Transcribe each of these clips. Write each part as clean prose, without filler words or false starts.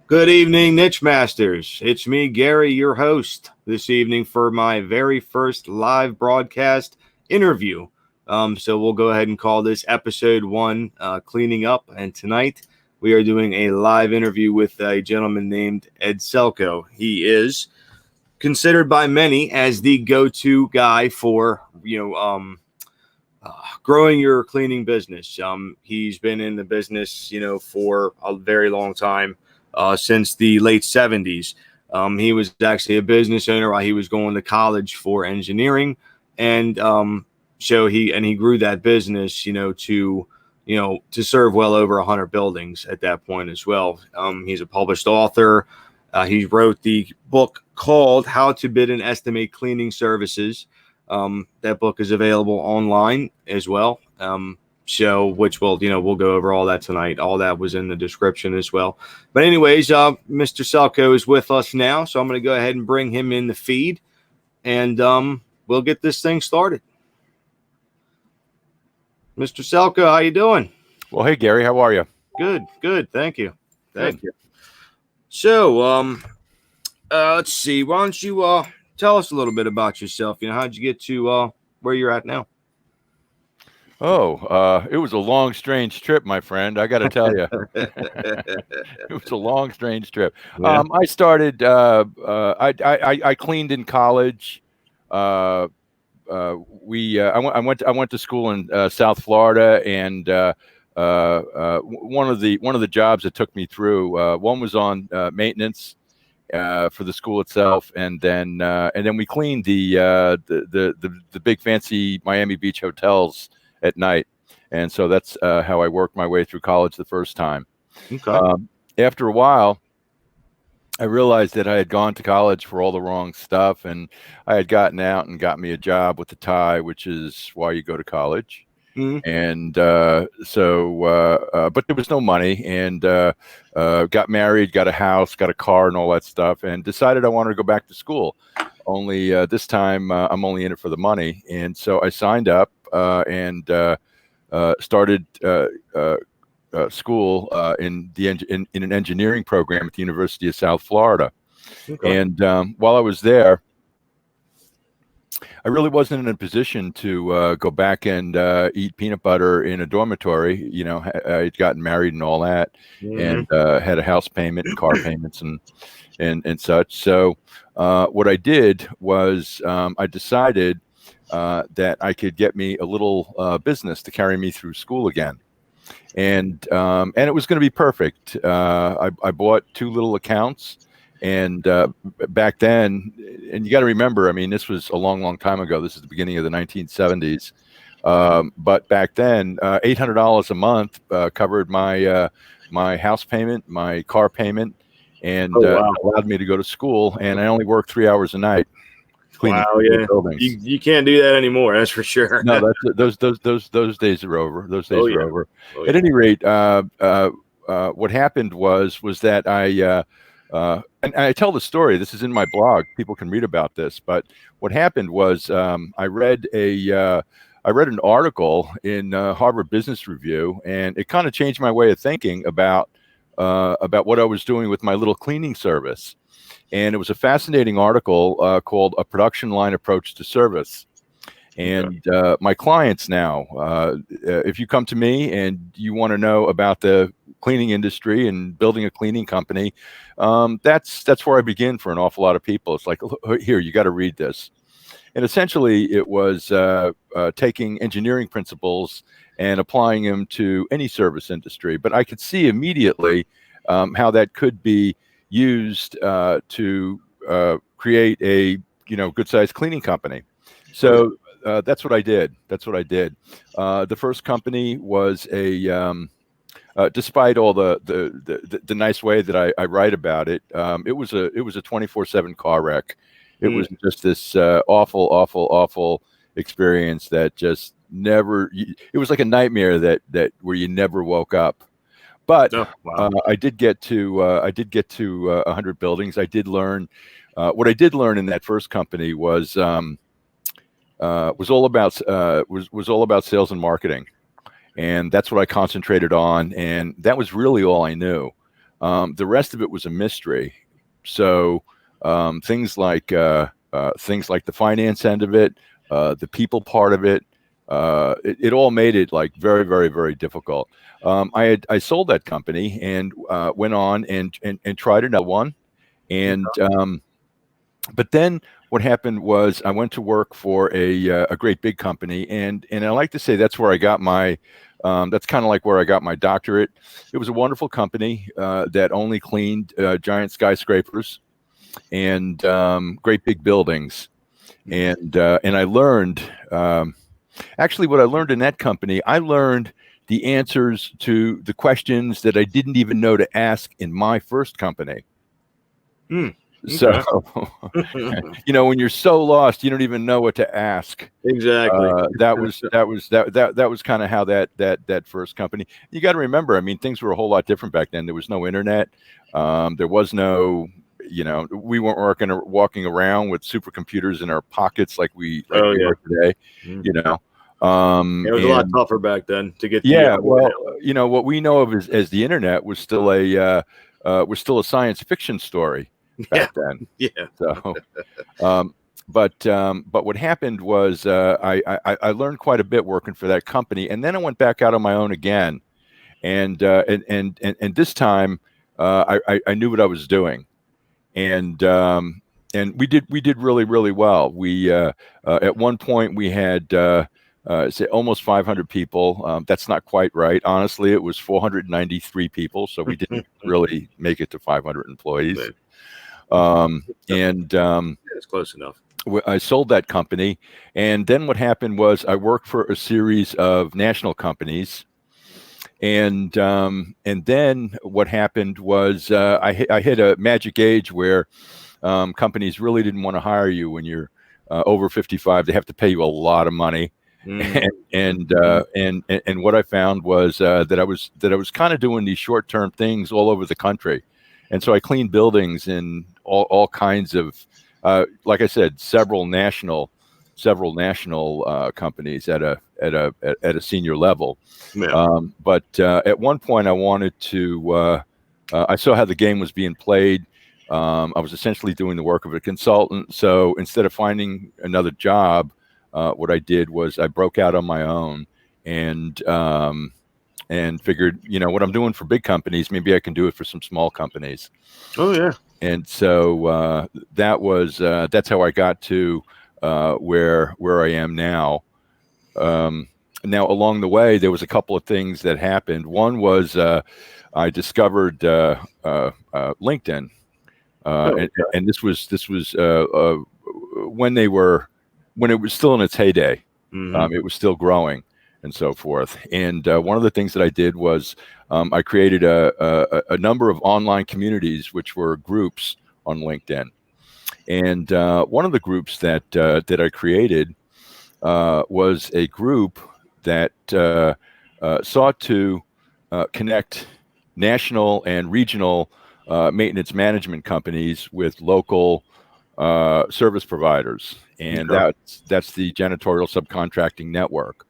Good evening, Niche Masters. It's me, Gary, your host, this evening for my very first live broadcast interview. So we'll go ahead and call this episode one, Cleaning Up. And tonight we are doing a live interview with a gentleman named Ed Selkow. He is considered by many as the go-to guy for, growing your cleaning business. He's been in the business, for a very long time, since the late 70s. He was actually a business owner while he was going to college for engineering, and so he grew that business, to serve well over 100 buildings at that point as well. He's a published author. He wrote the book called How to Bid and Estimate Cleaning Services. That book is available online as well. Which we'll go over all that tonight. All that was in the description as well. But anyways, Mr. Selkow is with us now, so I'm going to go ahead and bring him in the feed, and we'll get this thing started. Mr. Selkow, how you doing? Well, hey, Gary, how are you? Good. Thank you. Thank you. So, let's see. Why don't you tell us a little bit about yourself? How'd you get to where you're at now? It was a long, strange trip, my friend. I got to tell you, it was a long, strange trip. Yeah. I started. I cleaned in college. I went to school in South Florida, and one of the jobs that took me through, one was on maintenance for the school itself, and then we cleaned the big fancy Miami Beach hotels at night, and so that's how I worked my way through college the first time. Okay. After a while, I realized that I had gone to college for all the wrong stuff, and I had gotten out and got me a job with the tie, which is why you go to college. Mm-hmm. And but there was no money, and got married, got a house, got a car, and all that stuff, and decided I wanted to go back to school. Only this time I'm only in it for the money, and so I signed up and started school in an engineering program at the University of South Florida. Okay. And while I was there, I really wasn't in a position to go back and eat peanut butter in a dormitory. I'd gotten married and all that, Mm-hmm. and had a house payment and car payments and such. So what I did was I decided that I could get me a little business to carry me through school again. And it was going to be perfect. I bought two little accounts. And back then, and you got to remember, I mean, this was a long, long time ago. This is the beginning of the 1970s. But back then, $800 a month covered my house payment, my car payment, and allowed me to go to school. And I only worked 3 hours a night cleaning buildings. You can't do that anymore. That's for sure. No, those days are over. Those days are over. Oh, yeah. At any rate, what happened was that and I tell the story. This is in my blog. People can read about this. But what happened was I read an article in Harvard Business Review, and it kind of changed my way of thinking about what I was doing with my little cleaning service. And it was a fascinating article called "A Production Line Approach to Service." And my clients now, if you come to me and you want to know about the cleaning industry and building a cleaning company, that's where I begin for an awful lot of people. It's like, here, you got to read this. And essentially, it was taking engineering principles and applying them to any service industry. But I could see immediately how that could be used to create a good-sized cleaning company. So that's what I did. The first company was despite all the nice way that I write about it, it was a 24/7 car wreck. It was just this awful experience that just never. It was like a nightmare that where you never woke up. But I did get to 100 buildings. I did learn what I did learn in that first company was all about sales and marketing, and that's what I concentrated on, and that was really all I knew. The rest of it was a mystery. So things like the finance end of it, the people part of it, it all made it like very, very, very difficult. I sold that company and went on and tried another one. And but then what happened was I went to work for a great big company, and I like to say that's where I got my that's kind of like where I got my doctorate. It was a wonderful company that only cleaned giant skyscrapers and great big buildings, and I learned actually what I learned in that company. I learned the answers to the questions that I didn't even know to ask in my first company. Okay. So, when you're so lost, you don't even know what to ask. Exactly. That was kind of how that first company. You got to remember, I mean, things were a whole lot different back then. There was no internet. There was no, we weren't walking around with supercomputers in our pockets like we are today. It was a lot tougher back then to get. What we know of as the internet was still a science fiction story back then. Yeah. So, but what happened was I learned quite a bit working for that company, and then I went back out on my own again, and this time I knew what I was doing, and we did really, really well. We at one point we had say almost 500 people. That's not quite right. Honestly, it was 493 people, so we didn't really make it to 500 employees. It's close enough. I sold that company, and then what happened was I worked for a series of national companies, and then what happened was I hit a magic age where companies really didn't want to hire you when you're over 55. They have to pay you a lot of money. And what I found was that I was kind of doing these short-term things all over the country, and so I cleaned buildings in all kinds of, like I said, several national companies at a senior level. Yeah. But at one point, I wanted to. I saw how the game was being played. I was essentially doing the work of a consultant. So instead of finding another job, what I did was I broke out on my own and figured, what I'm doing for big companies, maybe I can do it for some small companies. Oh yeah. And so that's how I got to where I am now. Now, along the way, there was a couple of things that happened. One was I discovered LinkedIn, and this was when it was still in its heyday. It was still growing and so forth. And one of the things that I did was I created a number of online communities, which were groups on LinkedIn. And one of the groups that I created was a group that sought to connect national and regional maintenance management companies with local service providers, and that's the janitorial subcontracting network.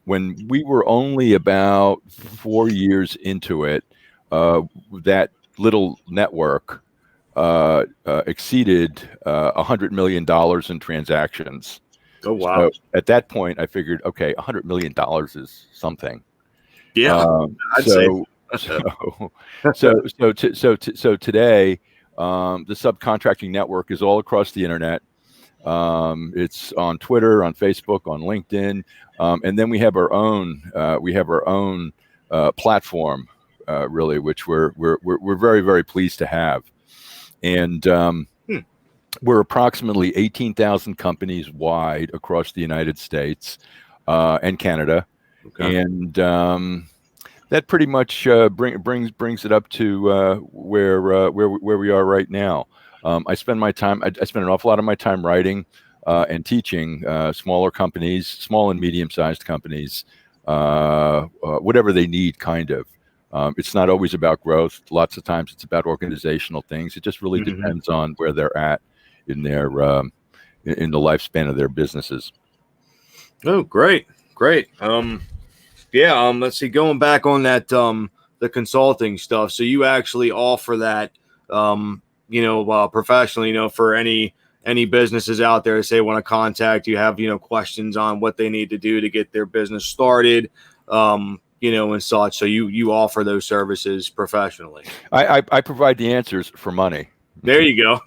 When we were only about 4 years into it, that little network exceeded $100 million in transactions. Oh wow! So at that point, I figured, okay, $100 million is something. Yeah, I'd say. So today, the subcontracting network is all across the internet. It's on Twitter, on Facebook, on LinkedIn, and then we have our own platform, really, which we're very, very pleased to have. And we're approximately 18,000 companies wide across the United States and Canada, and that pretty much brings it up to where we are right now. I spend an awful lot of my time writing and teaching smaller companies, small and medium-sized companies, whatever they need, kind of. It's not always about growth. Lots of times it's about organizational things. It just really depends on where they're at in their in the lifespan of their businesses. Oh, great. Yeah. Let's see. Going back on that the consulting stuff. So you actually offer that, professionally, for any businesses out there, say want to contact you, have, questions on what they need to do to get their business started, and such. So you offer those services professionally. I provide the answers for money. There you go.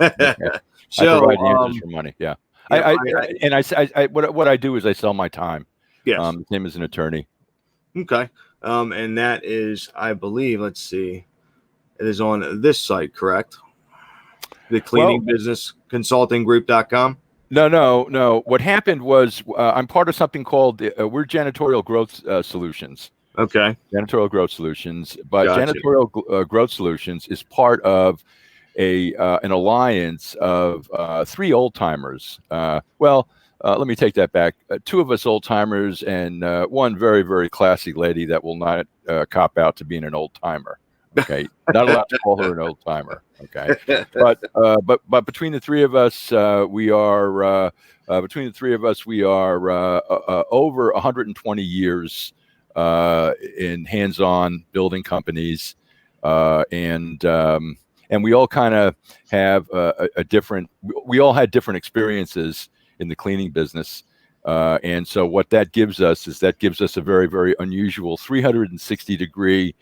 So, I provide the answers for money. Yeah. What I do is I sell my time. Yes. Same as an attorney. Okay. And that is, I believe, let's see, it is on this site, correct? The cleaning business consulting group.com. No. What happened was I'm part of something called we're Janitorial Growth Solutions. Okay. Janitorial Growth Solutions, but Gotcha. Janitorial Growth Solutions is part of an alliance of 3 old timers. Let me take that back. 2 of us old timers and one very, very classy lady that will not cop out to being an old timer. Okay, not allowed to call her an old timer. Okay, but between the 3 of us, we are over 120 years in hands-on building companies, and we all kind of have we all had different experiences in the cleaning business. And so what that gives us is a very, very unusual 360-degree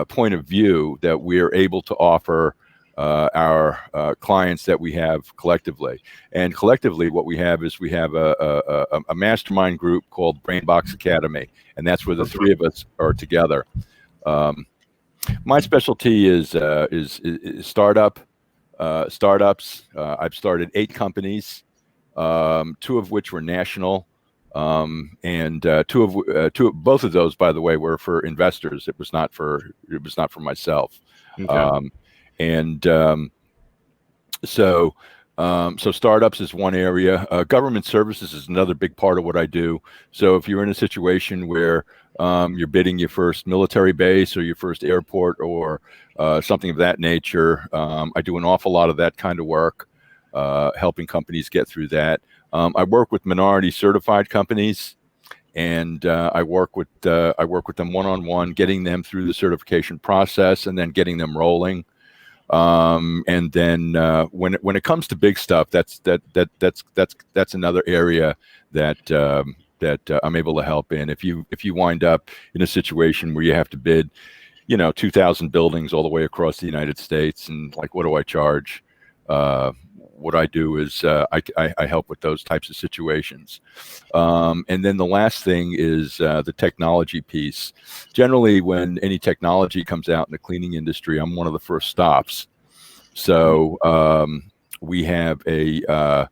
point of view that we're able to offer our clients that we have collectively. And collectively, what we have is a mastermind group called Brainbox Academy, and that's where the 3 of us are together. My specialty is startups. I've started 8 companies, 2 of which were national, and both of those, by the way, were for investors. It was not for myself. Okay. So startups is one area. Government services is another big part of what I do. So if you're in a situation where you're bidding your first military base or your first airport or something of that nature, I do an awful lot of that kind of work, helping companies get through that. I work with minority certified companies, and I work with them one-on-one, getting them through the certification process and then getting them rolling. And then when it comes to big stuff, that's another area that I'm able to help in. If you wind up in a situation where you have to bid, 2,000 buildings all the way across the United States, and like, what do I charge? What I do is I help with those types of situations. And then the last thing is the technology piece. Generally, when any technology comes out in the cleaning industry, I'm one of the first stops. So we have a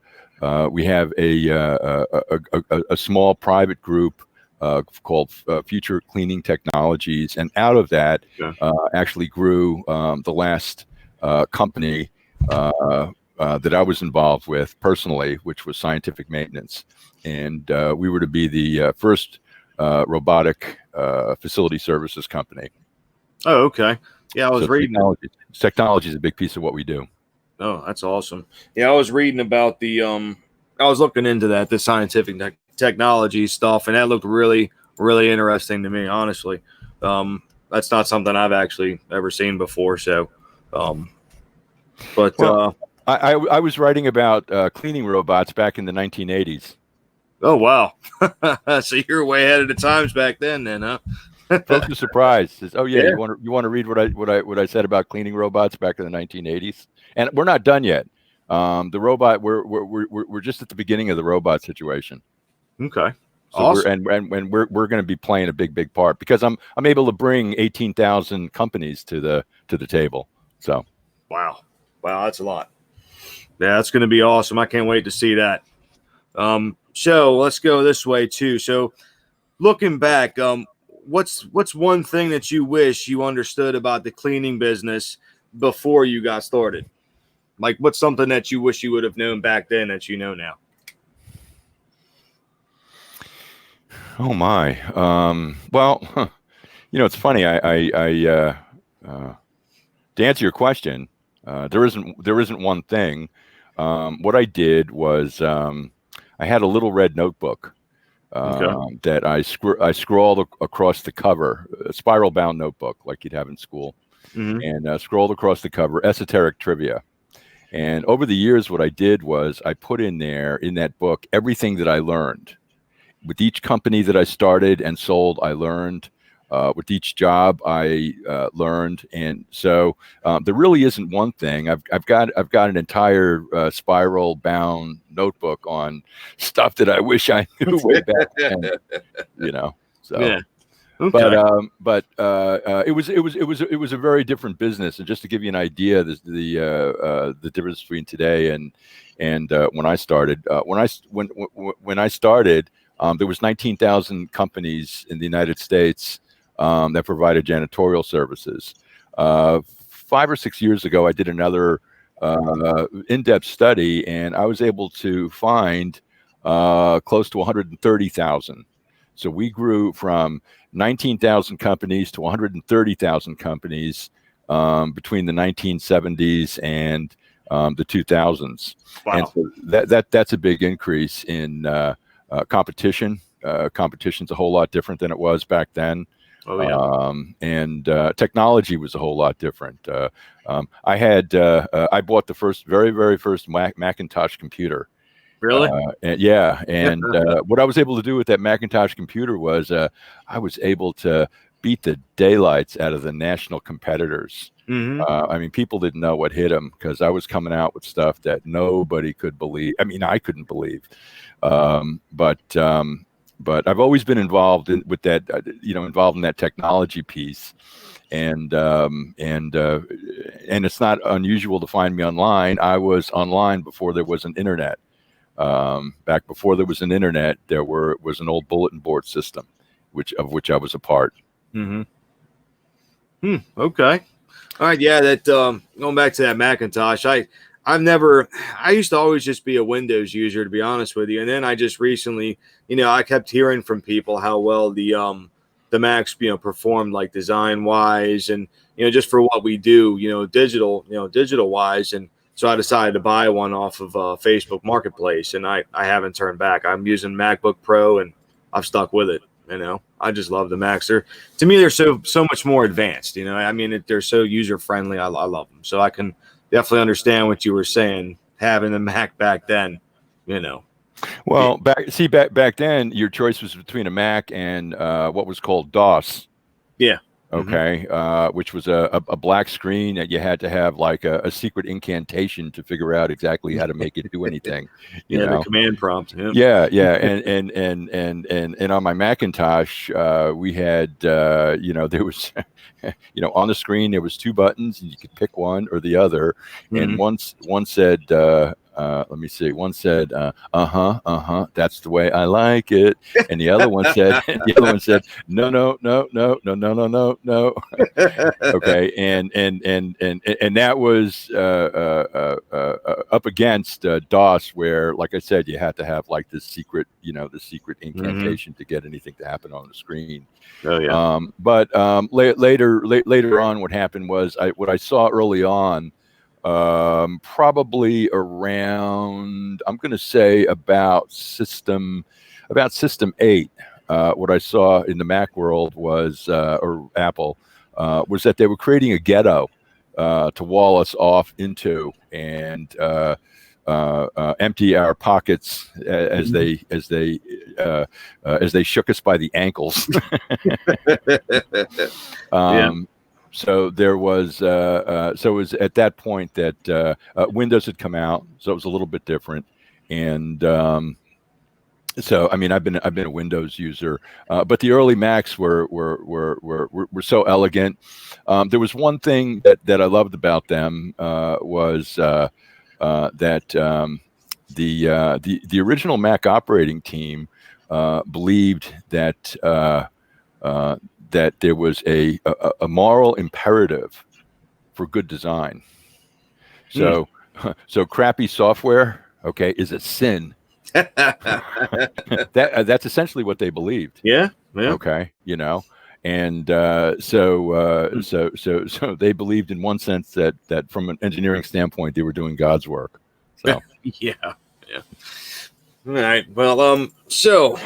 small private group called Future Cleaning Technologies, and out of that actually grew the last company that I was involved with personally, which was Scientific Maintenance, and we were to be the first robotic facility services company. Oh, okay. Yeah, I was reading. Technology is a big piece of what we do. Oh, that's awesome. Yeah, I was reading about I was looking into the scientific technology stuff, and that looked really, really interesting to me, honestly. That's not something I've actually ever seen before. So, I was writing about cleaning robots back in the 1980s. Oh, wow. So you're way ahead of the times back then, huh? Folks are surprised. Says, "Oh yeah. You want to read what I said about cleaning robots back in the 1980s?" And we're not done yet. The robot, we're just at the beginning of the robot situation. Okay. So awesome. we're going to be playing a big part, because I'm able to bring 18,000 companies to the table. So wow, that's a lot. Yeah, that's going to be awesome. I can't wait to see that. So let's go this way too. So looking back, what's one thing that you wish you understood about the cleaning business before you got started? Like, what's something that you wish you would have known back then that you know now? Oh my. Well, it's funny. To answer your question, there isn't one thing. What I did was I had a little red notebook, Okay. that I scrawled across the cover, a spiral bound notebook like you'd have in school, Mm-hmm. and scrolled across the cover, esoteric trivia. And over the years, what I did was I put in there in that book everything that I learned. With each company that I started and sold, I learned. With each job, I learned, and so there really isn't one thing. I've got an entire spiral bound notebook on stuff that I wish I knew way back then. You know, so. Yeah. Okay. It was a very different business, and just to give you an idea, the difference between today and when I started. When I started, there was 19,000 companies in the United States that provided janitorial services. 5 or 6 years ago, I did another in-depth study, and I was able to find close to 130,000. So we grew from 19,000 companies to 130,000 companies between the 1970s and the 2000s. Wow. And so that's a big increase in competition. Competition's a whole lot different than it was back then. Oh yeah. And technology was a whole lot different. I bought the very, very first Macintosh computer. Really? And what I was able to do with that Macintosh computer was I was able to beat the daylights out of the national competitors. Mm-hmm. I mean, people didn't know what hit them because I was coming out with stuff that nobody could believe. I mean, I couldn't believe. But I've always been involved with that, involved in that technology piece. And it's not unusual to find me online. I was online before there was an internet. Back before there was an internet, there was an old bulletin board system, of which I was a part. Mm-hmm. Okay. All right. Yeah. That going back to that Macintosh, I used to always just be a Windows user, to be honest with you, and then I just recently, I kept hearing from people how well the Macs, performed, like design wise, and just for what we do, digital wise, and so I decided to buy one off of Facebook Marketplace, and I haven't turned back. I'm using MacBook Pro, and I've stuck with it. I just love the Macs. To me, they're so much more advanced. I mean, they're so user friendly. I love them. So I can definitely understand what you were saying. Having the Mac back then, Well, back then, your choice was between a Mac and what was called DOS. Yeah. Okay, which was a black screen that you had to have like a secret incantation to figure out exactly how to make it do anything. The command prompt. Yeah. And on my Macintosh, we had there was on the screen there was two buttons and you could pick one or the other, and one said let me see. One said, that's the way I like it. And the other one said, no. Okay. And that was up against DOS, where, like I said, you had to have like the secret incantation to get anything to happen on the screen. Oh yeah. But later on, what happened was what I saw early on, probably around, I'm going to say about system 8. What I saw in the Mac world was, or Apple, was that they were creating a ghetto to wall us off into and empty our pockets as they shook us by the ankles. Yeah. So there was, so it was at that point that Windows had come out, so it was a little bit different. And so, I mean, I've been a Windows user, but the early Macs were so elegant. There was one thing that I loved about them, was that the original Mac operating team believed that that there was a moral imperative for good design. So crappy software, okay, is a sin. That's essentially what they believed. Yeah. Okay, and so they believed in one sense that from an engineering standpoint they were doing God's work. So yeah. All right. Well, so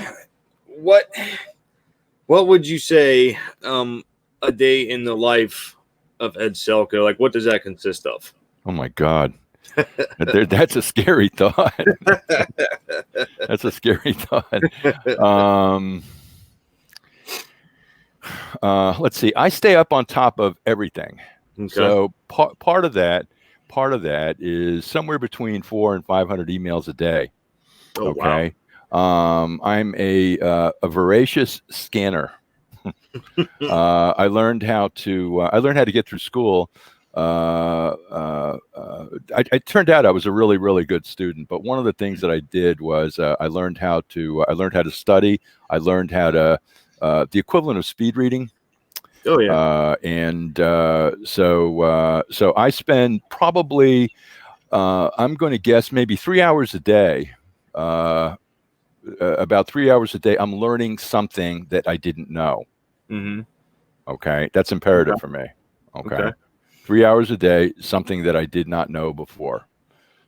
what would you say a day in the life of Ed Selkow? Like, what does that consist of? Oh my God. That's a scary thought. That's a scary thought. Let's see. I stay up on top of everything. Okay. So part of that is somewhere between 400 and 500 emails a day. Oh, Okay. Wow. I'm a voracious scanner. I learned how to get through school. I turned out I was a really, really good student. But one of the things that I did was I learned how to study. I learned how to the equivalent of speed reading. Oh yeah. So I spend probably I'm going to guess maybe 3 hours a day. About 3 hours a day, I'm learning something that I didn't know. Mm-hmm. Okay, that's imperative for me. Okay. 3 hours a day, something that I did not know before.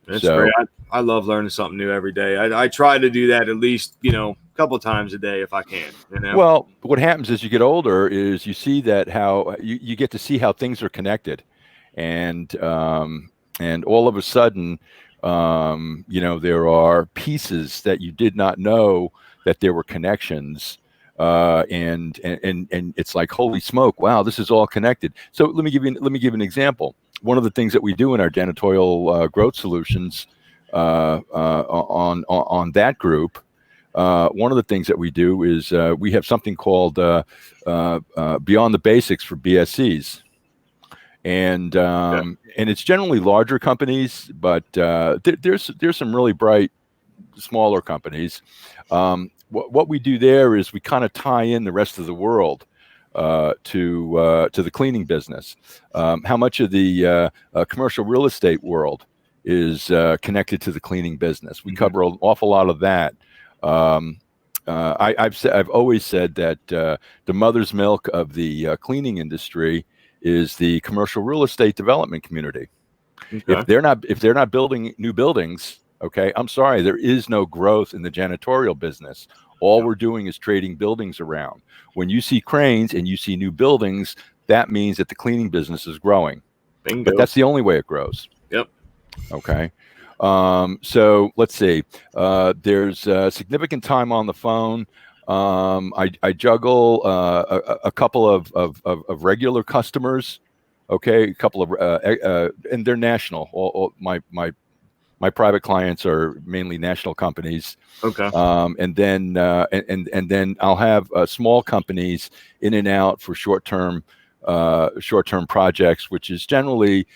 That's great. I love learning something new every day. I try to do that at least, a couple times a day if I can. Well, what happens as you get older is you see that how you get to see how things are connected, and all of a sudden, there are pieces that you did not know that there were connections. And it's like, holy smoke! Wow, this is all connected. So let me give you an example. One of the things that we do in our janitorial growth solutions on that group, one of the things that we do is we have something called Beyond the Basics for BSCs, and it's generally larger companies, but there's some really bright smaller companies. What we do there is we kind of tie in the rest of the world to the cleaning business. How much of the commercial real estate world is connected to the cleaning business? We cover an awful lot of that. I've always said that the mother's milk of the cleaning industry is the commercial real estate development community. Okay. If they're not building new buildings, okay, I'm sorry, there is no growth in the janitorial business. All we're doing is trading buildings around. When you see cranes and you see new buildings, that means that the cleaning business is growing. Bingo. But that's the only way it grows. Yep. Okay. So let's see. There's significant time on the phone. I juggle a couple of regular customers. Okay, a couple of and they're national. All my private clients are mainly national companies. Okay. And then I'll have small companies in and out for short-term projects, which is generally,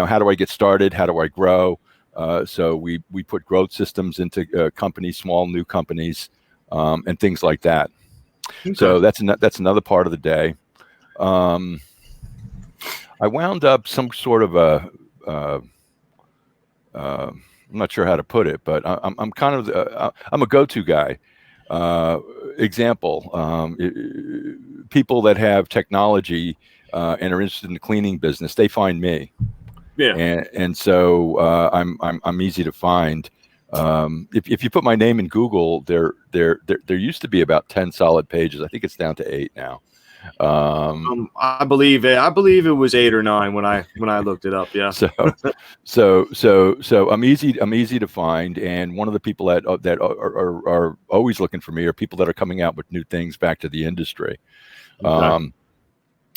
how do I get started? How do I grow? So we put growth systems into companies, small new companies, and things like that. Okay. So that's another part of the day. I wound up some sort of I'm not sure how to put it, but I'm kind of I'm a go-to guy. Example: people that have technology and are interested in the cleaning business, they find me. Yeah, and so I'm easy to find. If you put my name in Google, there used to be about 10 solid pages. I think it's down to 8 now. I believe it was 8 or 9 when I looked it up. Yeah. So I'm easy to find, and one of the people that are always looking for me are people that are coming out with new things back to the industry. Okay.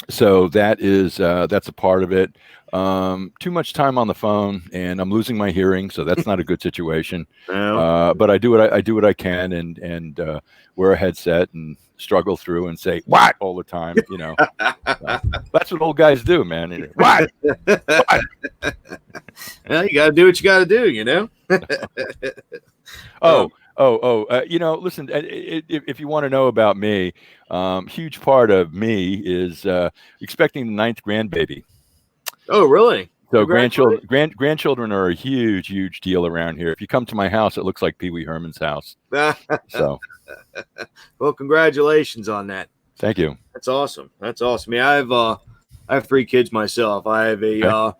So that's a part of it. Too much time on the phone, and I'm losing my hearing, so that's not a good situation. But I do what I can, and wear a headset and struggle through and say what all the time. That's what old guys do, man. What? Well, you got to do what you got to do, Listen, if you want to know about me, huge part of me is expecting the 9th grandbaby. Oh, really? So grandchildren are a huge deal around here. If you come to my house, it looks like Pee Wee Herman's house. So, well, congratulations on that. Thank you. That's awesome. I have 3 kids myself. I have a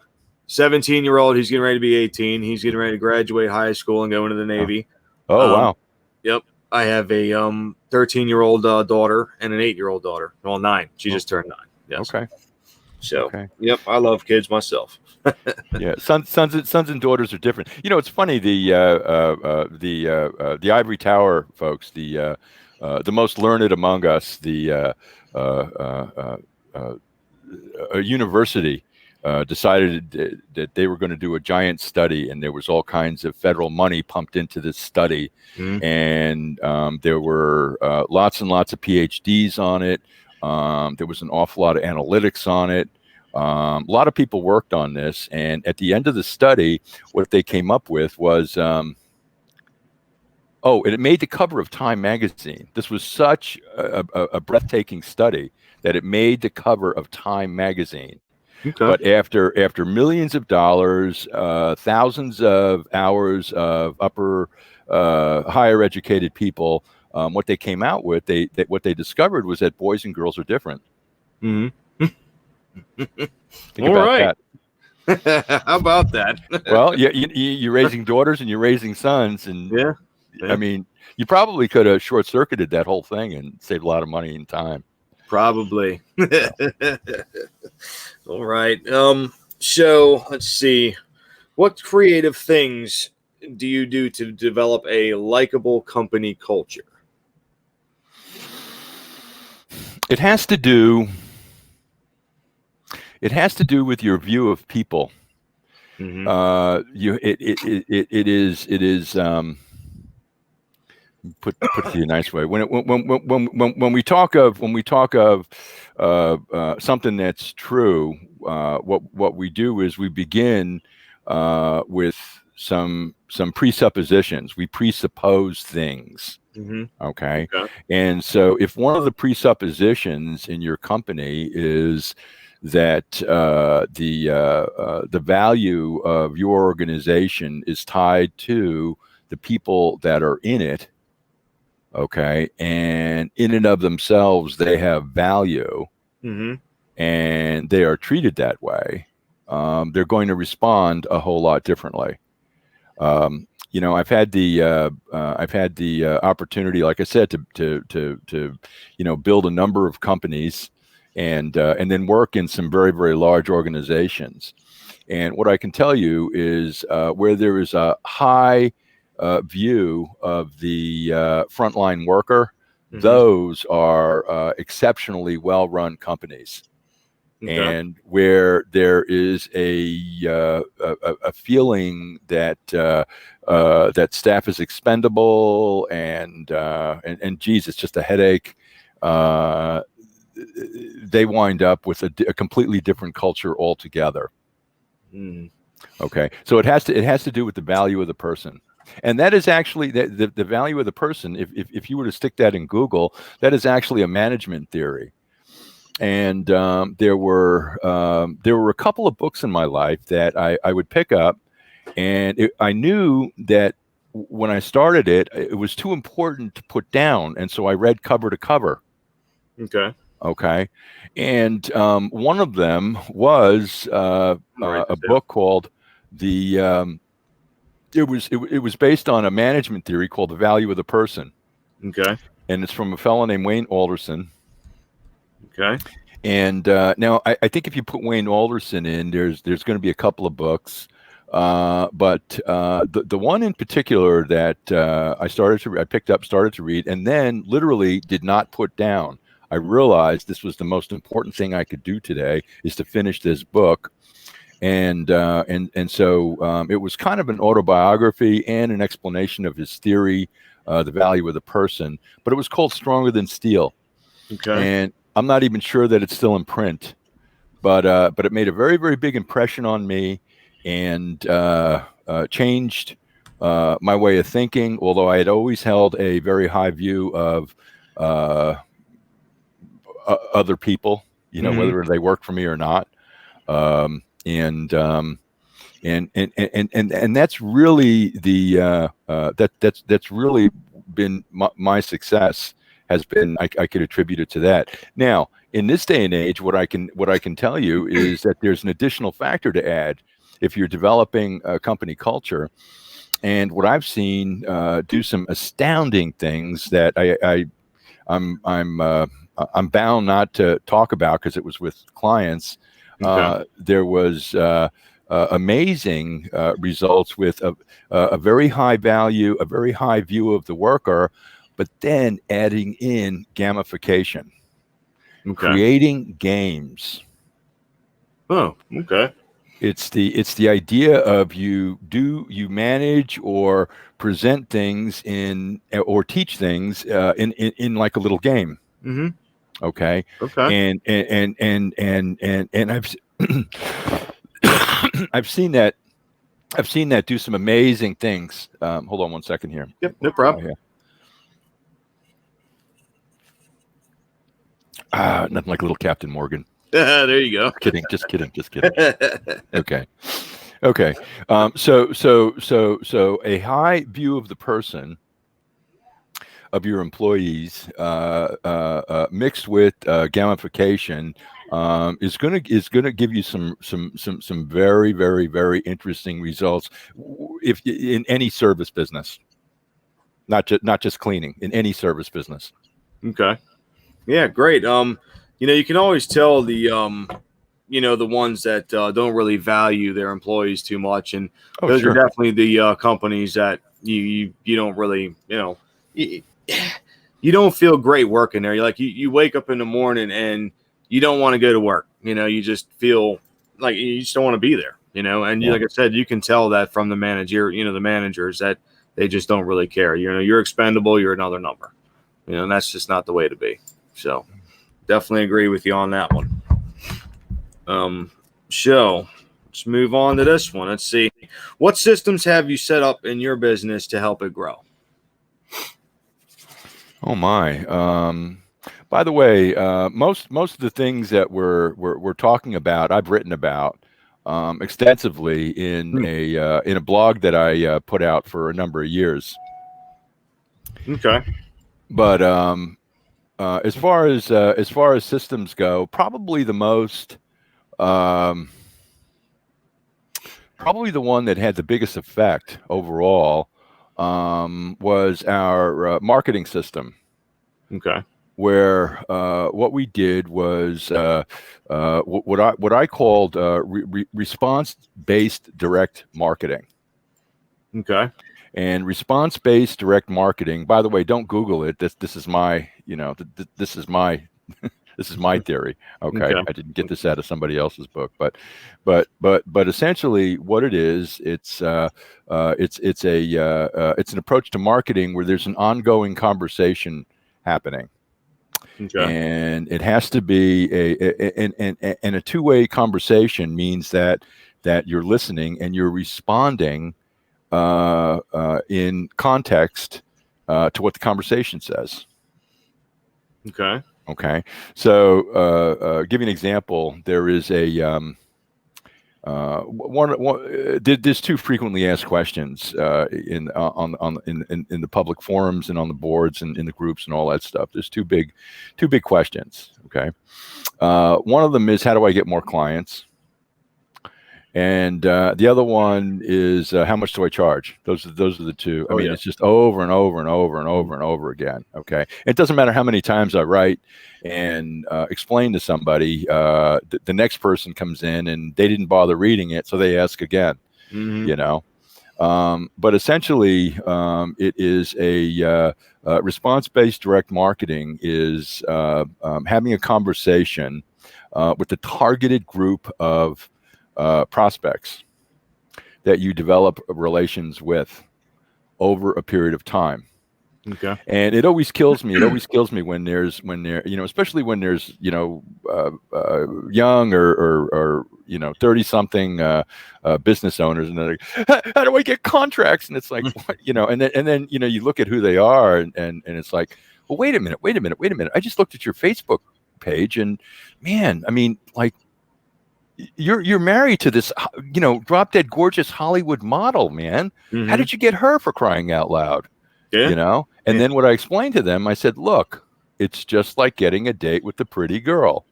17-year-old. He's getting ready to be 18. He's getting ready to graduate high school and go into the Navy. Oh wow. Yep. I have a 13-year-old daughter and an 8-year-old daughter. Well, 9. She just turned 9. Yes. Okay. So, Okay. yep, I love kids myself. Yeah, sons and daughters are different. You know, it's funny, the ivory tower folks, the most learned among us, uh, uh, uh, a university decided that they were going to do a giant study, and there was all kinds of federal money pumped into this study, Mhm. and there were lots and lots of PhDs on it. There was an awful lot of analytics on it. A lot of people worked on this, and at the end of the study, what they came up with was, it made the cover of Time magazine. This was such a breathtaking study that it made the cover of Time magazine. Okay. But after millions of dollars, thousands of hours of higher educated people, what they came out with, what they discovered was that boys and girls are different. Mm-hmm. Think All about right. that. How about that? Well, you're raising daughters and you're raising sons, and Yeah. I mean, you probably could have short circuited that whole thing and saved a lot of money and time. Probably. All right. So let's see. What creative things do you do to develop a likable company culture? It has to do. It has to do with your view of people. Mm-hmm. It is. Put it to you a nice way. When we talk of something that's true, what we do is we begin with some presuppositions. We presuppose things. Mm-hmm. Okay. Okay. And so if one of the presuppositions in your company is that the value of your organization is tied to the people that are in it, okay, and in and of themselves they have value, Mm-hmm. and they are treated that way, they're going to respond a whole lot differently. I've had the opportunity, like I said, to build a number of companies, and then work in some very, very large organizations. And what I can tell you is where there is a high view of the frontline worker, Mm-hmm. those are exceptionally well-run companies. Okay. And where there is a feeling that that staff is expendable, and geez, it's just a headache, they wind up with a completely different culture altogether. Mm. Okay, so it has to do with the value of the person. And that is actually the value of the person. If you were to stick that in Google, that is actually a management theory. And there were a couple of books in my life that I would pick up, and I knew that when I started it, it was too important to put down, and so I read cover to cover. Okay. Okay, and one of them was a book called the. It was based on a management theory called The Value of the Person. Okay. And it's from a fellow named Wayne Alderson. Okay. And now I think if you put Wayne Alderson in, there's going to be a couple of books, but the one in particular that I picked up, started to read, and then literally did not put down. I realized this was the most important thing I could do today, is to finish this book. And so it was kind of an autobiography and an explanation of his theory, The Value of the Person. But it was called Stronger Than Steel. Okay. And I'm not even sure that it's still in print, but it made a very, very big impression on me, and changed my way of thinking. Although I had always held a very high view of other people, Mm-hmm. whether they work for me or not. And that's really that's really been my success, has been, I could attribute it to that. Now, in this day and age, what I can tell you is that there's an additional factor to add if you're developing a company culture, And what I've seen do some astounding things that I'm bound not to talk about because it was with clients. Okay. There was amazing results with a very high value, a very high view of the worker, but then adding in gamification, Okay. creating games. Oh, okay. It's the idea of you manage or present things in or teach things in like a little game. Mm-hmm. Okay. Okay. And I've I've seen that do some amazing things. Hold on one second here. Yep. No problem. Nothing like a little Captain Morgan. There you go. Just kidding. Okay. So a high view of the person, of your employees, mixed with gamification, is gonna give you some very, very, very interesting results if in any service business, not just cleaning, in any service business. Okay. Yeah, great. You can always tell the ones that don't really value their employees too much, and Oh, those are sure. definitely the companies that you don't really, you, you don't feel great working there. You're like you wake up in the morning and you don't want to go to work. You just feel like you just don't want to be there. And Yeah. like I said, you can tell that from the manager. The managers that they just don't really care. You're expendable. You're another number. And that's just not the way to be. So definitely agree with you on that one. So let's move on to this one. Let's see. What systems have you set up in your business to help it grow? Oh my. By the way, most of the things that we're talking about, I've written about extensively in Hmm. a blog that I put out for a number of years. Okay. But as far as systems go, probably the one that had the biggest effect overall was our marketing system, Okay. where what we did was what I called response-based direct marketing. Okay. And response-based direct marketing, by the way, don't Google it. This is my, this is my this is my theory. Okay, Okay. I didn't get this out of somebody else's book, but essentially, what it is, it's an approach to marketing where there's an ongoing conversation happening, Okay. and it has to be a two-way conversation. Means that you're listening and you're responding in context to what the conversation says. Okay. Okay, so give you an example. There is a there's two frequently asked questions in the public forums and on the boards and in the groups and all that stuff. There's two big questions. Okay, one of them is, how do I get more clients? And the other one is, how much do I charge? Those are the two. I mean, it's just over and over and over and over and over again. Okay, it doesn't matter how many times I write and explain to somebody. The next person comes in and they didn't bother reading it, so they ask again. Mm-hmm. But essentially, it is a response-based direct marketing is having a conversation with the targeted group of prospects that you develop relations with over a period of time. Okay. And it always kills me. It always kills me when especially when there's, young or 30 something business owners, and they're like, how do I get contracts? And it's like, what? And then you look at who they are, and it's like, well, wait a minute. I just looked at your Facebook page, and man, I mean, like, you're married to this, drop dead gorgeous Hollywood model, man. Mm-hmm. How did you get her, for crying out loud? Yeah. And then what I explained to them, I said, look, it's just like getting a date with the pretty girl.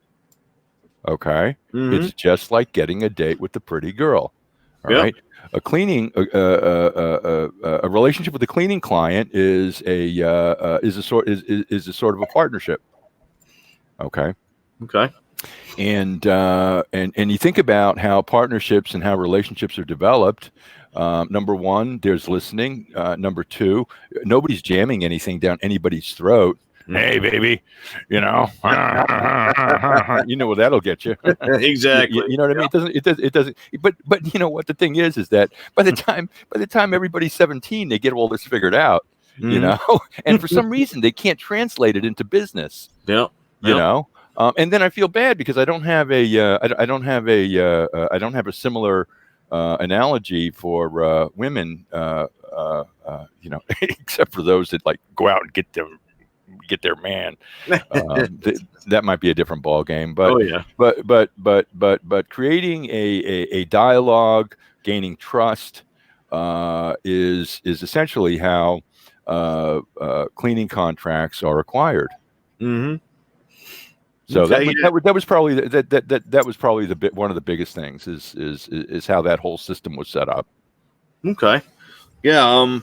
Okay. Mm-hmm. It's just like getting a date with the pretty girl. All Yep. right. A cleaning, a relationship with a cleaning client is a sort of a partnership. Okay. Okay. And you think about how partnerships and how relationships are developed. Number one, there's listening. Number two, nobody's jamming anything down anybody's throat. Hey, baby, you know, you know what that'll get you. Exactly. You know what I mean? It doesn't. But you know what the thing is that by the time everybody's 17, they get all this figured out. You Mhm. know, and for some reason they can't translate it into business. Yep. You Yep. know, and then I feel bad because I don't have I don't have a similar analogy for women. You know, except for those that like go out and get their man. That might be a different ball game, but Oh yeah. but creating a dialogue, gaining trust, is essentially how cleaning contracts are acquired. Mm-hmm. So Okay. Yeah. that was probably that was probably one of the biggest things is how that whole system was set up. Okay. Yeah.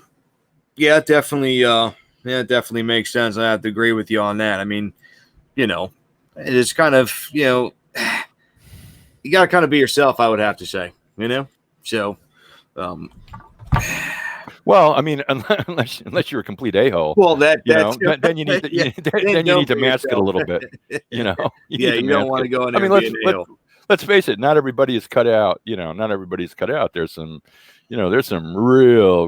Yeah. It definitely. Yeah. It definitely makes sense. I have to agree with you on that. I mean, you know, it's kind of, you got to kind of be yourself, I would have to say, so um Well, I mean, unless you're a complete a-hole, well you know, then you need to, yeah, then then you need don't to be mask it a yourself. little bit. You know, you Yeah, need to you don't mask want it. to go in I there mean, and be an a-hole. let's face it. Not everybody is cut out. You know, not everybody's cut out. There's some, you know, there's some real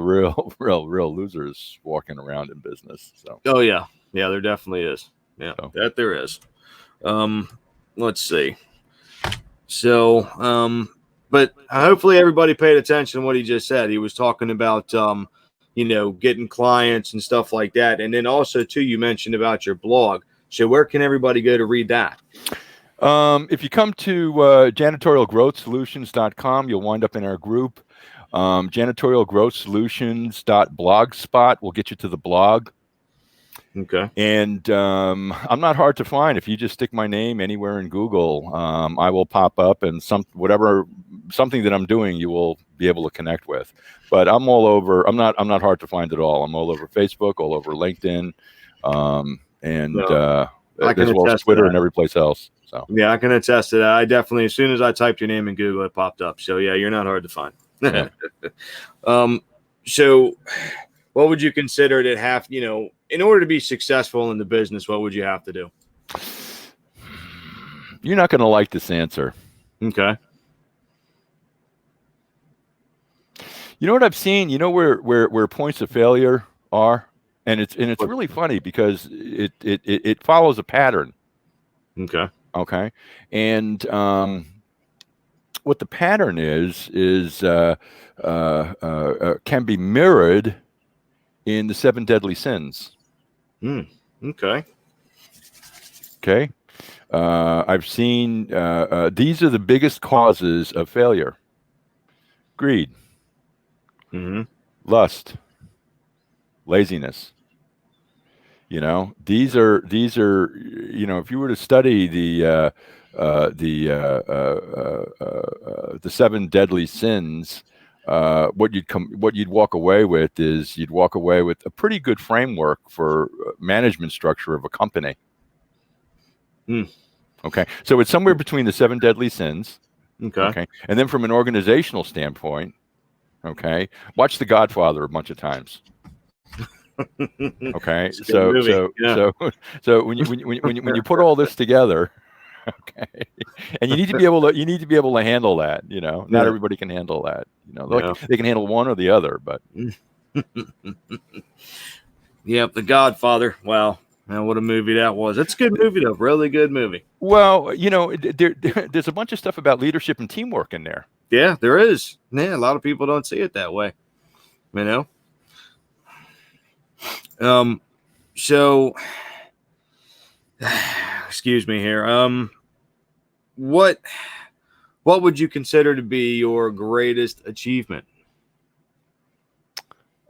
losers walking around in business. So, Oh yeah, yeah, there definitely is. Yeah, so. that there is. um let's see. So but hopefully everybody paid attention to what he just said. He was talking about getting clients and stuff like that. And then also too, you mentioned about your blog. So where can everybody go to read that? If you come to janitorialgrowthsolutions.com, you'll wind up in our group. Janitorialgrowthsolutions.blogspot will get you to the blog. Okay. And I'm not hard to find. If you just stick my name anywhere in Google, I will pop up, and something that I'm doing, you will be able to connect with. But I'm all over. I'm not hard to find at all. I'm all over Facebook, all over LinkedIn, and No, I can as well as attest to Twitter that. and every place else. So Yeah, I can attest to that. I definitely, as soon as I typed your name in Google, it popped up. So yeah, you're not hard to find. yeah. So what would you consider to have, in order to be successful in the business, what would you have to do? You're not going to like this answer. Okay. You know what I've seen? You know where points of failure are, and it's really funny because it follows a pattern. Okay. Okay, and what the pattern is can be mirrored in the 7 deadly sins. Okay. Okay, I've seen these are the biggest causes of failure: greed, lust, laziness. You know, these are if you were to study the 7 deadly sins, what you'd walk away with is you'd walk away with a pretty good framework for management structure of a company. Okay, so it's somewhere between the 7 deadly sins. Okay, and then from an organizational standpoint, okay, watch The Godfather a bunch of times. Okay, so when you put all this together, okay, and you need to be able to handle that. You know, not everybody can handle that. You know, they can handle one or the other, but Yep, The Godfather. Wow, man, what a movie that was. It's a good movie though, really good movie. Well, you know, there's a bunch of stuff about leadership and teamwork in there. Yeah, there is. Yeah, a lot of people don't see it that way. You know. So excuse me here. What would you consider to be your greatest achievement?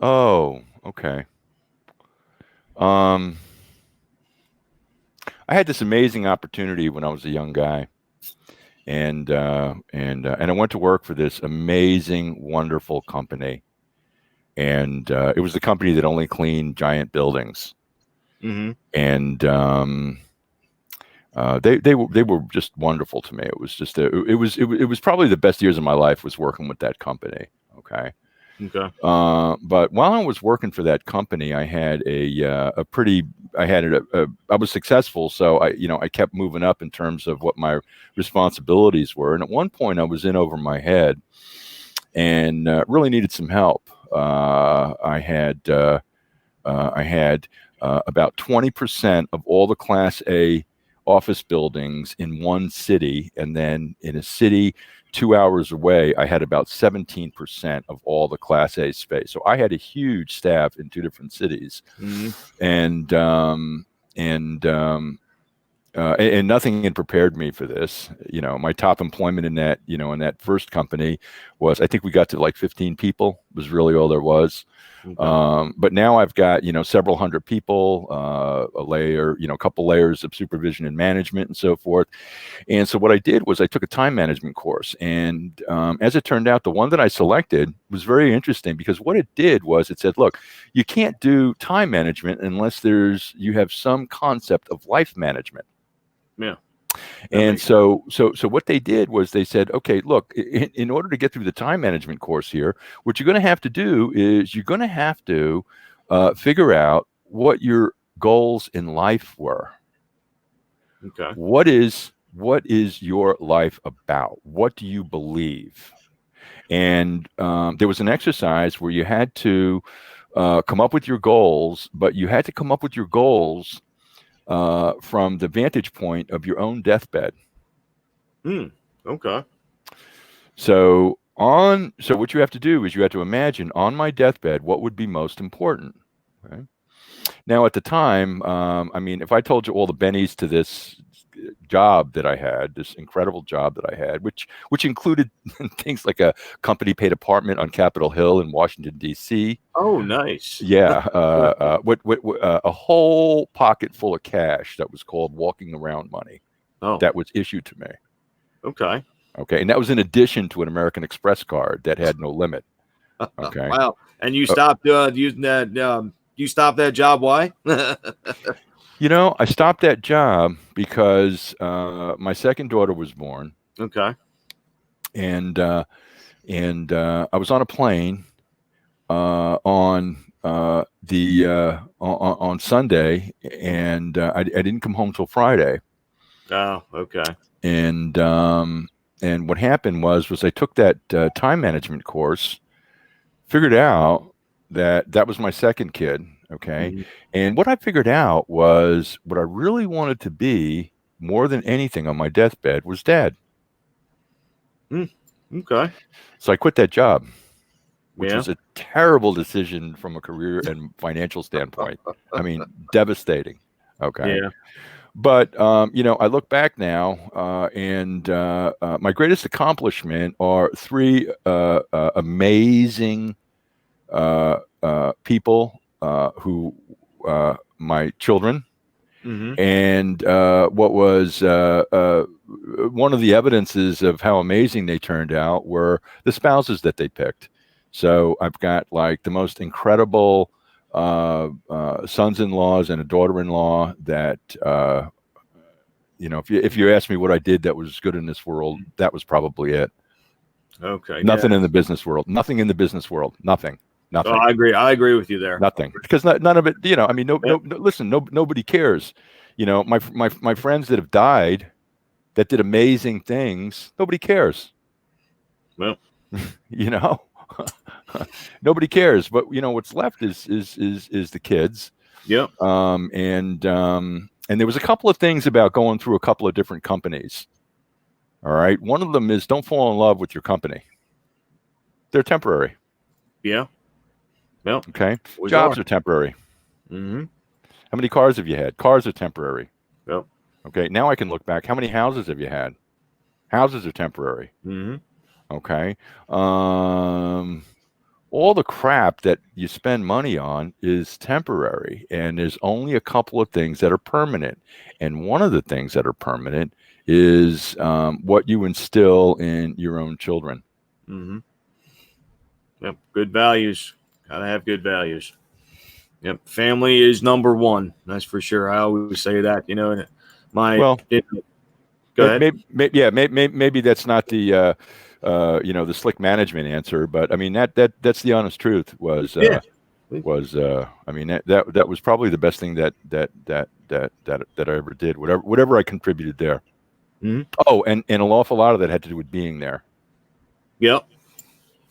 Oh, okay. I had this amazing opportunity when I was a young guy, and I went to work for this amazing, wonderful company, and it was the company that only cleaned giant buildings, Mm-hmm. and they were just wonderful to me. It was just it was probably the best years of my life was working with that company. Okay. Okay. But while I was working for that company, I had a pretty, I had I was successful. So I kept moving up in terms of what my responsibilities were. And at one point I was in over my head and really needed some help. I had about 20% of all the Class A office buildings in one city. And then in a city 2 hours away, I had about 17% of all the Class A space. So I had a huge staff in two different cities. Mm-hmm. And, and, and nothing had prepared me for this. My top employment in that first company was, I think we got to like 15 people was really all there was. Okay. But now I've got, several hundred people, a layer, a couple layers of supervision and management and so forth. And so what I did was I took a time management course. And as it turned out, the one that I selected was very interesting because what it did was it said, look, you can't do time management unless you have some concept of life management. Yeah. And so what they did was they said, okay, look, in order to get through the time management course here, what you're going to have to do is you're going to have to figure out what your goals in life were. Okay. What is your life about? What do you believe? And there was an exercise where you had to come up with your goals, but you had to come up with your goals from the vantage point of your own deathbed. Okay. So what you have to do is you have to imagine on my deathbed what would be most important. Okay? Now at the time, I mean, if I told you all the bennies to this job that I had, this incredible job that I had, which included things like a company paid apartment on Capitol Hill in Washington D.C. Oh, nice. Yeah, a whole pocket full of cash that was called walking around money Oh, that was issued to me. okay. Okay, and that was in addition to an American Express card that had no limit. Okay. Wow. And you stopped using that. You stopped that job. Why? I stopped that job because my second daughter was born, Okay. and I was on a plane on Sunday, and I didn't come home till Friday. Oh, okay. And what happened was I took that time management course, figured out that was my second kid. Okay. Mm-hmm. And what I figured out was what I really wanted to be more than anything on my deathbed was dad. Okay. So I quit that job, which Yeah. was a terrible decision from a career and financial standpoint. I mean, devastating. Okay. Yeah. But I look back now, and my greatest accomplishment are three amazing people who my children, Mm-hmm. and what was one of the evidences of how amazing they turned out were the spouses that they picked. So I've got like the most incredible sons-in-laws and a daughter-in-law that if you ask me what I did that was good in this world, that was probably it. Okay. Nothing Yeah. in the business world. Nothing in the business world. Nothing. Oh, Nothing. I agree. I agree with you there. Nothing. Because none of it. I mean, Yep. listen. Nobody cares. My friends that have died, that did amazing things. Nobody cares. Well. Nobody cares. But what's left is the kids. Yep. And there was a couple of things about going through a couple of different companies. All right. One of them is don't fall in love with your company. They're temporary. Yeah. Well. Okay. Jobs are temporary. Mm-hmm. How many cars have you had? Cars are temporary. Yep. Okay. Now I can look back. How many houses have you had? Houses are temporary. Mm-hmm. Okay. all the crap that you spend money on is temporary, and there's only a couple of things that are permanent. And one of the things that are permanent is what you instill in your own children. Mm-hmm. Yep. Good values. Gotta have good values. Yep. Family is number one. That's for sure. I always say that, you know, and Well, go ahead. maybe that's not the the slick management answer, but I mean that's the honest truth. Yeah. I mean that was probably the best thing that I ever did. Whatever I contributed there. Mm-hmm. Oh, and an awful lot of that had to do with being there. Yep.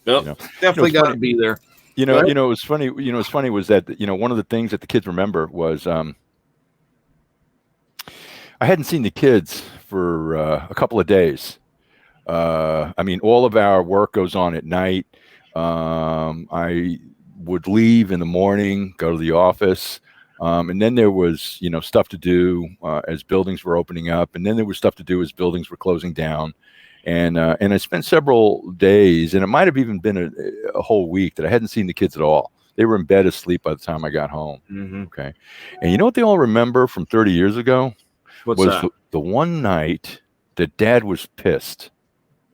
Yep. Definitely got to be there. It was funny. It was funny was that one of the things that the kids remember was I hadn't seen the kids for a couple of days. I mean, all of our work goes on at night. I would leave in the morning, go to the office, and then there was stuff to do as buildings were opening up, and then there was stuff to do as buildings were closing down. And I spent several days, and it might have even been a whole week that I hadn't seen the kids at all. They were in bed asleep by the time I got home. Mm-hmm. Okay, and you know what they all remember from 30 years ago? What's that? The one night that Dad was pissed.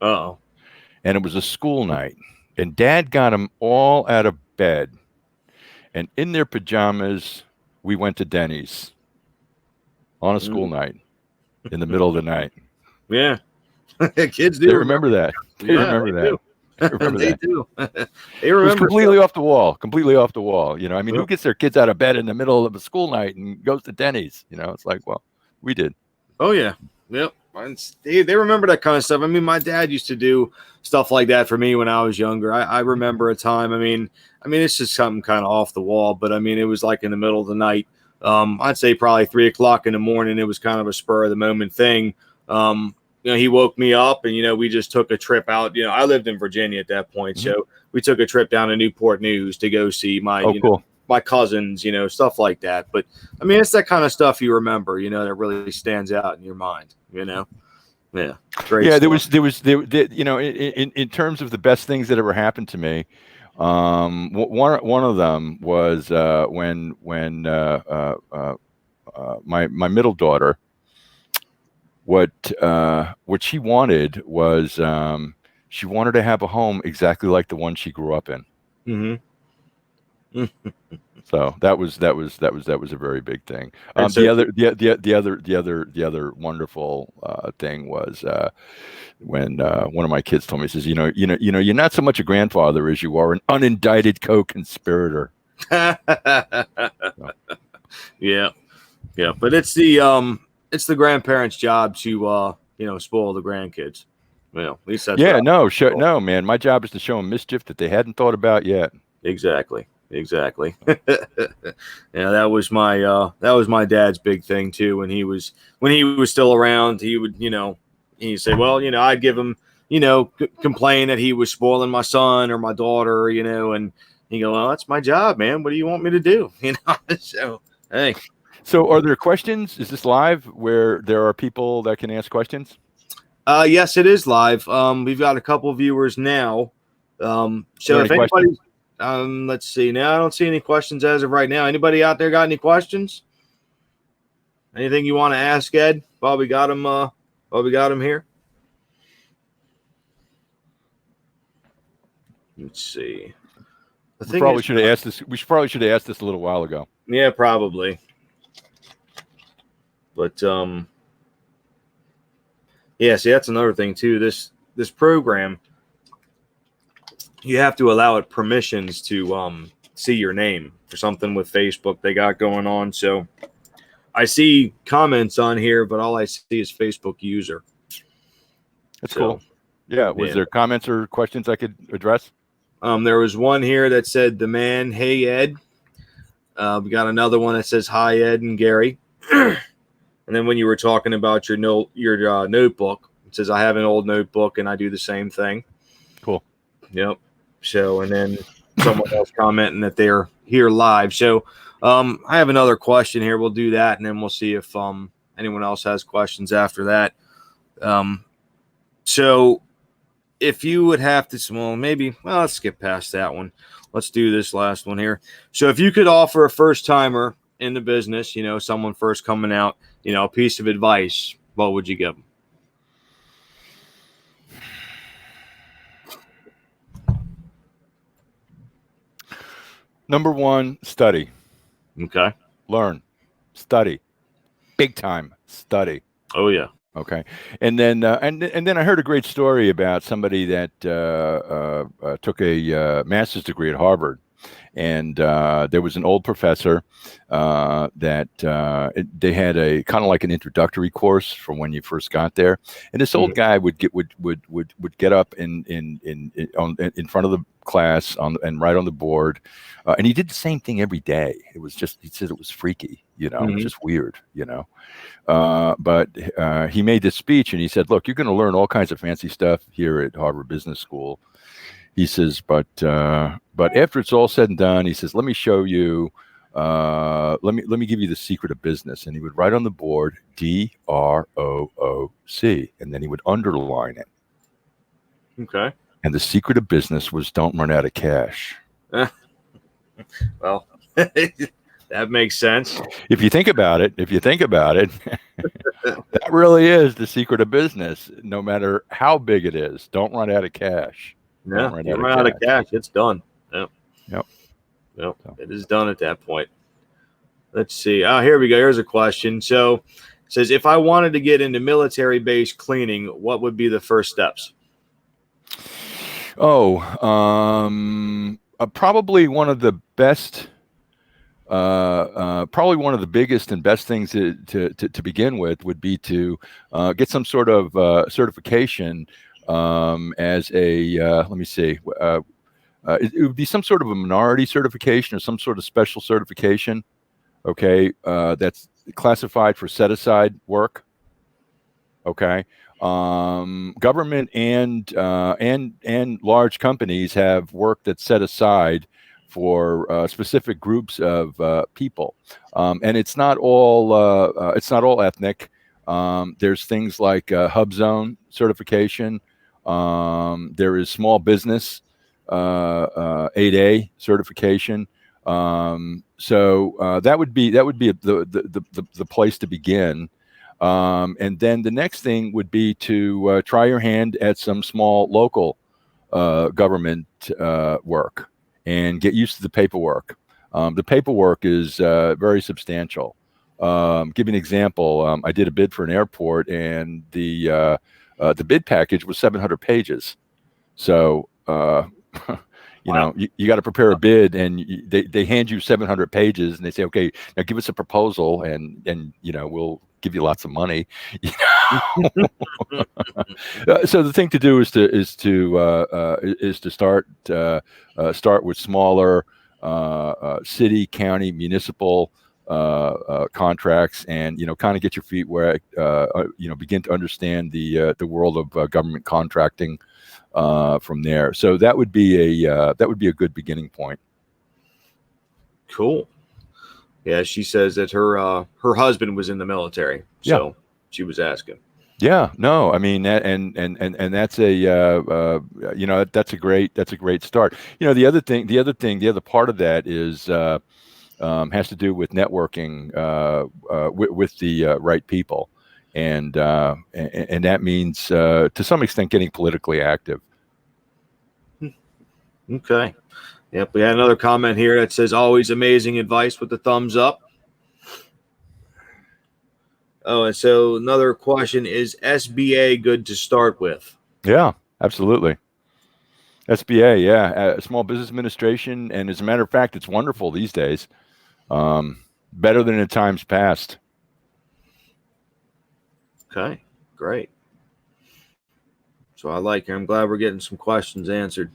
Uh-oh. And it was a school night, and Dad got them all out of bed, and in their pajamas, we went to Denny's on a school night in the middle of the night. Yeah. Kids do. They remember that. They remember that. They remember they that. do. They It was remember completely off the wall. Completely off the wall. I mean, Yep. who gets their kids out of bed in the middle of a school night and goes to Denny's? It's like, well, we did. Oh yeah. Yep. They remember that kind of stuff. I mean, my dad used to do stuff like that for me when I was younger. I remember a time. I mean, it's just something kind of off the wall, but I mean, it was like in the middle of the night. I'd say probably 3 o'clock in the morning. It was kind of a spur of the moment thing. He woke me up, and we just took a trip out. I lived in Virginia at that point, so we took a trip down to Newport News to go see my cool. my cousins, stuff like that. But I mean, it's that kind of stuff you remember, that really stands out in your mind, Yeah. Great. Yeah, stuff. in terms of the best things that ever happened to me, one of them was when my middle daughter, what she wanted was she wanted to have a home exactly like the one she grew up in. Mm-hmm. So that was a very big thing. So, the other wonderful thing was when one of my kids told me, he says, you're not so much a grandfather as you are an unindicted co-conspirator. Yeah, but it's the grandparents' job to spoil the grandkids. Well, at least that's no, man. My job is to show them mischief that they hadn't thought about yet. Exactly. Yeah, that was my dad's big thing too. When he was still around, he would he'd say, well, I'd give him complain that he was spoiling my son or my daughter, and he go, well, that's my job, man. What do you want me to do? So hey. So are there questions? Is this live where there are people that can ask questions? Yes, it is live. We've got a couple of viewers now. So if anybody. Let's see. Now I don't see any questions as of right now. Anybody out there got any questions? Anything you want to ask, Ed? While we got him here. Let's see. We probably should have asked this. We probably should have asked this a little while ago. Yeah, probably. But yeah. See, that's another thing too. This program. You have to allow it permissions to see your name for something with Facebook they got going on. So I see comments on here, but all I see is Facebook user. That's cool. Yeah. Was there comments or questions I could address? There was one here that said, the man, hey, Ed. We got another one that says, hi, Ed and Gary. And then when you were talking about your notebook, it says, I have an old notebook and I do the same thing. Cool. Yep. So, and then someone else commenting that they're here live. So, I have another question here. We'll do that, and then we'll see if anyone else has questions after that. So, if you would have to, well, maybe, well, let's skip past that one. Let's do this last one here. So if you could offer a first timer in the business, someone first coming out, a piece of advice, what would you give them? Number one, study. Okay. Learn. Study. Big time study. Oh, yeah. Okay, and then I heard a great story about somebody that took a master's degree at Harvard, and there was an old professor they had a kind of like an introductory course for when you first got there, and this old guy would get up in front of the class and write on the board, and he did the same thing every day. It was just, he said it was freaky, it was just weird, but he made this speech and he said, look, you're going to learn all kinds of fancy stuff here at Harvard Business School. He says, but after it's all said and done, he says, let me show you, let me give you the secret of business. And he would write on the board, DROOC, and then he would underline it. Okay. And the secret of business was don't run out of cash. Well, that makes sense. If you think about it, that really is the secret of business. No matter how big it is, don't run out of cash. Yeah, you run out of cash, it's done. Yep. So. It is done at that point. Let's see. Oh, here we go. Here's a question. So it says, if I wanted to get into military-based cleaning, what would be the first steps? Probably one of the best, probably one of the biggest and best things to begin with would be to get some sort of certification as a, let me see, it would be some sort of a minority certification or some sort of special certification, okay, that's classified for set-aside work, okay. Government and large companies have work that's set aside for specific groups of people, and it's not all ethnic. There's things like HubZone certification. There is small business 8A certification. So that would be the place to begin. And then the next thing would be to try your hand at some small local government work and get used to the paperwork. The paperwork is very substantial. Give you an example. I did a bid for an airport, and the bid package was 700 pages. So you know, you got to prepare a bid, and they hand you 700 pages, and they say, okay, now give us a proposal, and we'll give you lots of money. So the thing to do is to start with smaller city, county, municipal contracts, and kind of get your feet wet. Begin to understand the world of government contracting from there. So that would be a good beginning point. Cool. Yeah, she says that her husband was in the military, so she was asking. Yeah, no, I mean that, and that's that's a great start. The other part of that is has to do with networking with the right people, and that means to some extent getting politically active. Okay. Yep, we had another comment here that says, always amazing advice with the thumbs up. Oh, and so another question, is SBA good to start with? Yeah, absolutely. SBA, yeah, Small Business Administration, and as a matter of fact, it's wonderful these days. Better than in times past. Okay, great. So I like it. I'm glad we're getting some questions answered.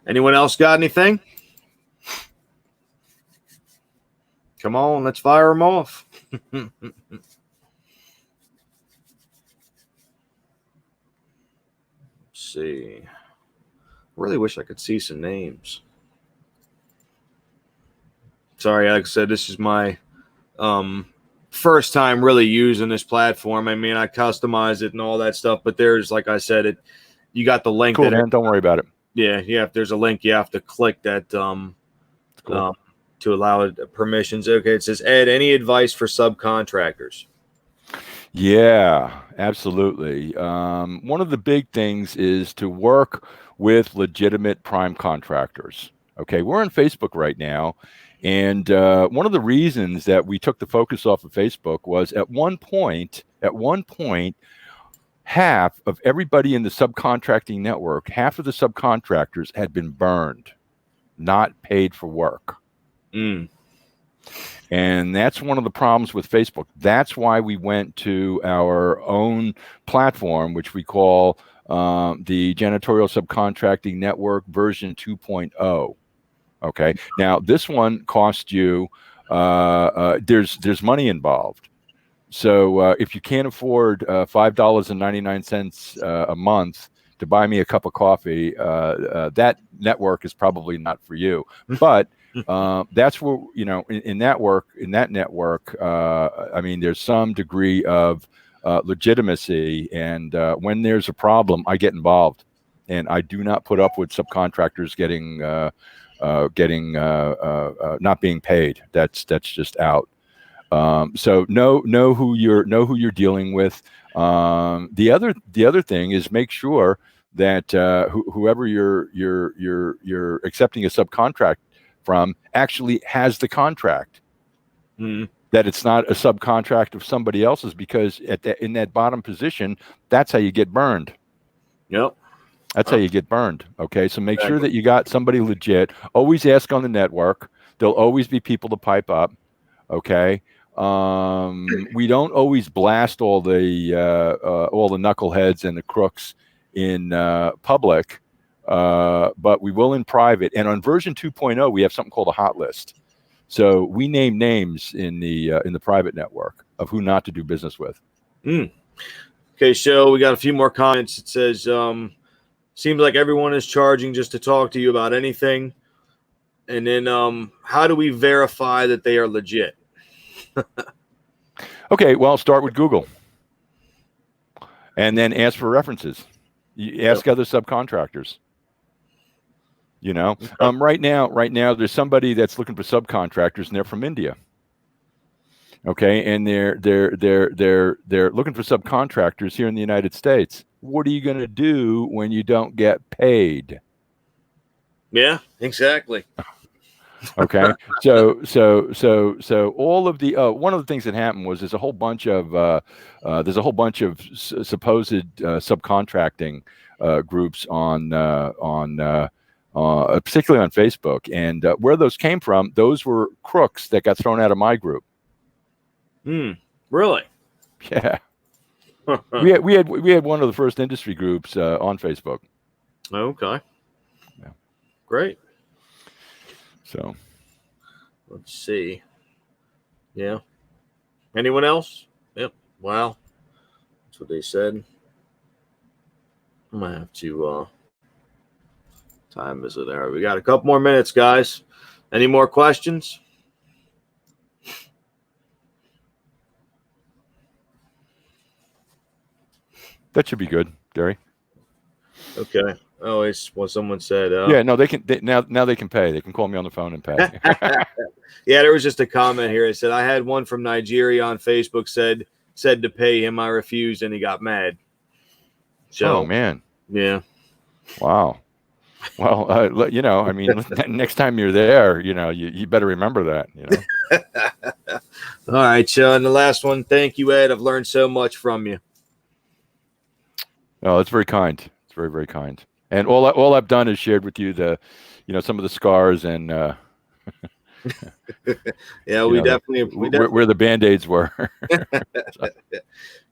Anyone else got anything? Come on, let's fire them off. Let's see. Really wish I could see some names. Sorry, like I said, this is my first time really using this platform. I mean, I customize it and all that stuff, but there's, like I said, you got the link. Cool, man. Don't worry about it. Yeah. If there's a link, you have to click that Cool. to allow it permissions. Okay. It says, Ed, any advice for subcontractors? Yeah, absolutely. One of the big things is to work with legitimate prime contractors. Okay, we're on Facebook right now, and one of the reasons that we took the focus off of Facebook was at one point, half of everybody in the subcontracting network, half of the subcontractors had been burned, not paid for work. And that's one of the problems with Facebook. That's why we went to our own platform, which we call the Janitorial Subcontracting Network version 2.0. Okay. Now, this one costs you, there's money involved. So if you can't afford $5.99 a month to buy me a cup of coffee, that network is probably not for you. But that's where, in that network, I mean, there's some degree of legitimacy. And when there's a problem, I get involved. And I do not put up with subcontractors getting not being paid. That's just out. So know who you're dealing with. The other thing is make sure that whoever you're accepting a subcontract from actually has the contract. That it's not a subcontract of somebody else's, because in that bottom position, that's how you get burned. Yep. That's how you get burned. Okay, so make sure that you got somebody legit. Always ask on the network. There'll always be people to pipe up. Okay. We don't always blast all the knuckleheads and the crooks in public, but we will in private. And on version 2.0, we have something called a hot list. So we name names in the private network of who not to do business with. Okay, so we got a few more comments. It says, seems like everyone is charging just to talk to you about anything. And then how do we verify that they are legit? Okay, well, start with Google. And then ask for references. You ask other subcontractors. Right now, there's somebody that's looking for subcontractors, and they're from India. Okay, and they're looking for subcontractors here in the United States. What are you going to do when you don't get paid? Yeah, exactly. Okay, so all of the one of the things that happened was there's a whole bunch of supposed subcontracting groups on particularly on Facebook, and where those came from, those were crooks that got thrown out of my group. Really? Yeah. we had one of the first industry groups on Facebook. Okay. Yeah. Great. So let's see. Yeah. Anyone else? Yep. Wow. That's what they said. I'm gonna have to time is it there? We got a couple more minutes, guys. Any more questions? That should be good, Gary. Okay. Oh, it's what someone said. Yeah, no, they can now they can pay. They can call me on the phone and pay. Yeah, there was just a comment here. It said I had one from Nigeria on Facebook said to pay him. I refused, and he got mad. So, oh man. Yeah. Wow. Well, I mean, next time you're there, you better remember that. All right, so and the last one. Thank you, Ed. I've learned so much from you. Oh, that's very kind. It's very, very kind. And all I've done is shared with you some of the scars and yeah, we definitely where the Band-Aids were.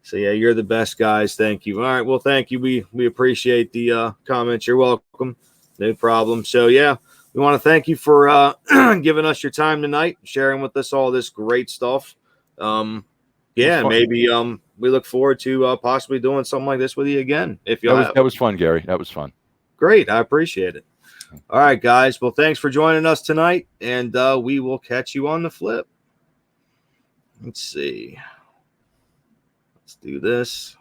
So yeah, you're the best, guys. Thank you. All right, well, thank you. We appreciate the comments. You're welcome. No problem. So yeah, we want to thank you for giving us your time tonight, sharing with us all this great stuff. Yeah, maybe we look forward to possibly doing something like this with you again. If you that was fun, Gary. That was fun. Great, I appreciate it. All right, guys. Well, thanks for joining us tonight, and we will catch you on the flip. Let's see. Let's do this.